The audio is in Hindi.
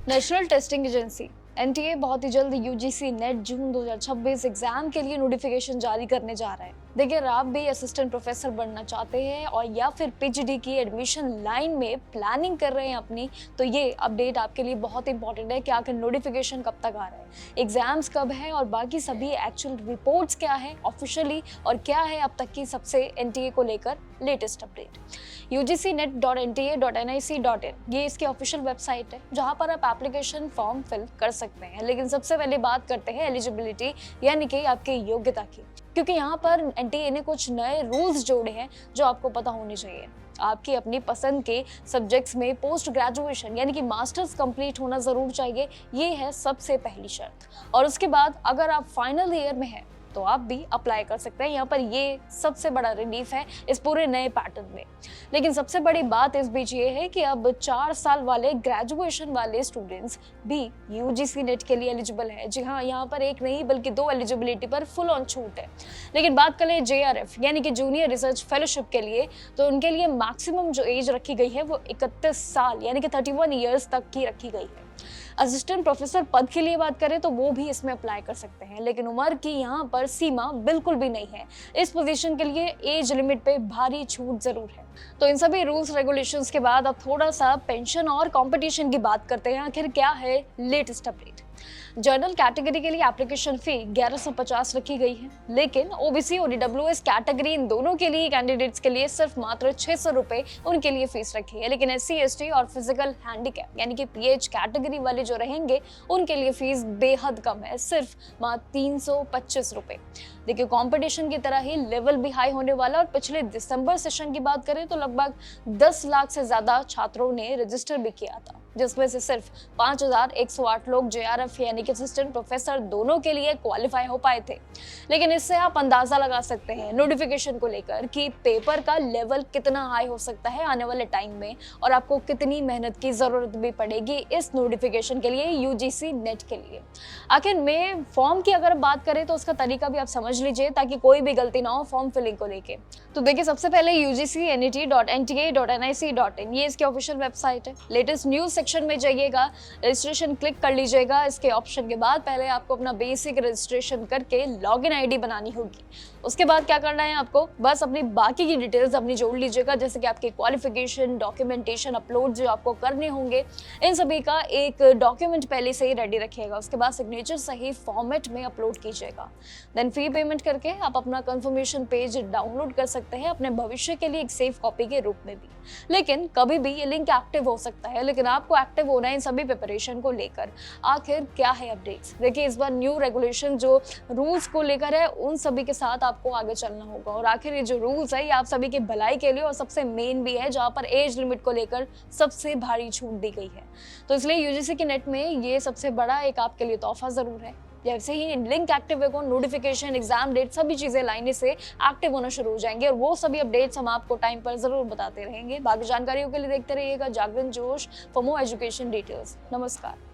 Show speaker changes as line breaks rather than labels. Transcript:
नेशनल टेस्टिंग एजेंसी एनटीए बहुत ही जल्द यूजीसी नेट जून 2026 एग्जाम के लिए नोटिफिकेशन जारी करने जा रहा है। देखिए, अगर आप भी असिस्टेंट प्रोफेसर बनना चाहते हैं और या फिर पीएचडी की एडमिशन लाइन में प्लानिंग कर रहे हैं अपनी, तो ये अपडेट आपके लिए बहुत इंपॉर्टेंट है कि आखिर नोटिफिकेशन कब तक आ रहा है, एग्जाम्स कब है और बाकी सभी एक्चुअल रिपोर्ट्स क्या है ऑफिशियली, और क्या है अब तक की सबसे एनटीए को लेकर लेटेस्ट अपडेट। ugcnet.nta.nic.in ये इसकी ऑफिशियल वेबसाइट है जहां पर आप एप्लीकेशन फॉर्म फिल कर सकते हैं। लेकिन सबसे पहले बात करते हैं एलिजिबिलिटी यानी कि आपकी योग्यता की, क्योंकि यहाँ पर एनटीए ने कुछ नए रूल्स जोड़े हैं जो आपको पता होने चाहिए। आपकी अपनी पसंद के सब्जेक्ट्स में पोस्ट ग्रेजुएशन यानी कि मास्टर्स कंप्लीट होना जरूर चाहिए, ये है सबसे पहली शर्त। और उसके बाद अगर आप फाइनल ईयर में हैं तो आप भी अप्लाई कर सकते हैं। यहाँ पर ये सबसे बड़ा रिलीफ है इस पूरे नए पैटर्न में। लेकिन सबसे बड़ी बात इस बीच ये है कि अब 4 साल वाले ग्रेजुएशन वाले स्टूडेंट्स भी यूजीसी नेट के लिए एलिजिबल है। जी हाँ, यहाँ पर एक नहीं बल्कि 2 एलिजिबिलिटी पर फुल ऑन छूट है। लेकिन बात करें जेआरएफ यानी कि जूनियर रिसर्च फेलोशिप के लिए, तो उनके लिए मैक्सिमम जो एज रखी गई है वो 31 साल यानी कि 31 ईयर्स तक की रखी गई है। असिस्टेंट प्रोफेसर पद के लिए बात करें तो वो भी इसमें अप्लाई कर सकते हैं, लेकिन उम्र की यहाँ पर सीमा बिल्कुल भी नहीं है। इस पोजीशन के लिए एज लिमिट पे भारी छूट जरूर है। तो इन सभी रूल्स रेगुलेशंस के बाद अब थोड़ा सा पेंशन और कंपटीशन की बात करते हैं। आखिर क्या है लेटेस्ट अपडेट। जनरल कैटेगरी के लिए एप्लीकेशन फी 1150 रखी गई है, लेकिन ओबीसी और ईडब्ल्यूएस कैटेगरी इन दोनों के लिए कैंडिडेट्स के लिए सिर्फ मात्र 600 रुपए उनके लिए फीस रखी है। लेकिन एससी एसटी और फिजिकल हैंडीकैप यानी कि पीएच कैटेगरी वाले जो रहेंगे उनके लिए फीस बेहद कम है, सिर्फ मात्र 325 रुपए। देखिए, कंपटीशन की तरह ही लेवल भी हाई होने वाला। और पिछले दिसंबर सेशन की बात करें तो लगभग 10 लाख से ज्यादा छात्रों ने रजिस्टर भी किया था, जिसमें से सिर्फ 5108 लोग जेआरएफ यानी कि असिस्टेंट प्रोफेसर दोनों के लिए क्वालिफाई हो पाए थे। लेकिन इससे आप अंदाजा लगा सकते हैं नोटिफिकेशन को लेकर कि पेपर का लेवल कितना हाई हो सकता है आने वाले टाइम में, और आपको कितनी मेहनत की जरूरत भी पड़ेगी इस नोटिफिकेशन के लिए, यूजीसी नेट के लिए। आखिर में फॉर्म की अगर बात करें तो उसका तरीका भी आप समझ लीजिए ताकि कोई भी गलती ना हो फॉर्म फिलिंग को लेके। तो देखिए, सबसे पहले ugcnet.nta.nic.in ये इसकी ऑफिशियल वेबसाइट है। लेटेस्ट न्यूज सेक्शन में जाइएगा, रजिस्ट्रेशन क्लिक कर लीजिएगा। इसके ऑप्शन के बाद पहले आपको अपना बेसिक रजिस्ट्रेशन करके लॉगिन आईडी बनानी होगी। उसके बाद क्या करना है, आपको बस अपनी बाकी की डिटेल्स अपनी जोड़ लीजिएगा, जैसे कि आपकी क्वालिफिकेशन, डॉक्यूमेंटेशन अपलोड जो आपको करने होंगे, इन सभी का एक डॉक्यूमेंट पहले से ही रेडी रखिएगा। उसके बाद सिग्नेचर सही फॉर्मेट में अपलोड कीजिएगा। देन फी पेमेंट करके आप अपना कंफर्मेशन पेज डाउनलोड कर सकते हैं अपने भविष्य के लिए एक सेफ कॉपी के रूप में भी। लेकिन कभी भी ये लिंक एक्टिव हो सकता है, लेकिन आपको एक्टिव होना है इन सभी प्रिपरेशन को लेकर। आखिर क्या है अपडेट्स, देखिए इस बार न्यू रेगुलेशन जो रूल्स को लेकर है उन सभी के साथ आपको आगे चलना होगा। और आखिर ये जो रूल्स है ये आप सभी की भलाई के लिए और सबसे मेन भी है, जहाँ पर एज लिमिट को लेकर सबसे भारी छूट दी गई है। तो इसलिए यूजीसी के नेट में ये सबसे बड़ा एक आपके लिए तोहफा जरूर है। जैसे ही लिंक एक्टिव होगा, नोटिफिकेशन, एग्जाम डेट, सभी चीजें लाइन से एक्टिव होना शुरू हो जाएंगे और वो सभी अपडेट्स हम आपको टाइम पर जरूर बताते रहेंगे। बाकी जानकारियों के लिए देखते रहिएगा जागरण जोश फॉर मोर एजुकेशन डिटेल्स। नमस्कार।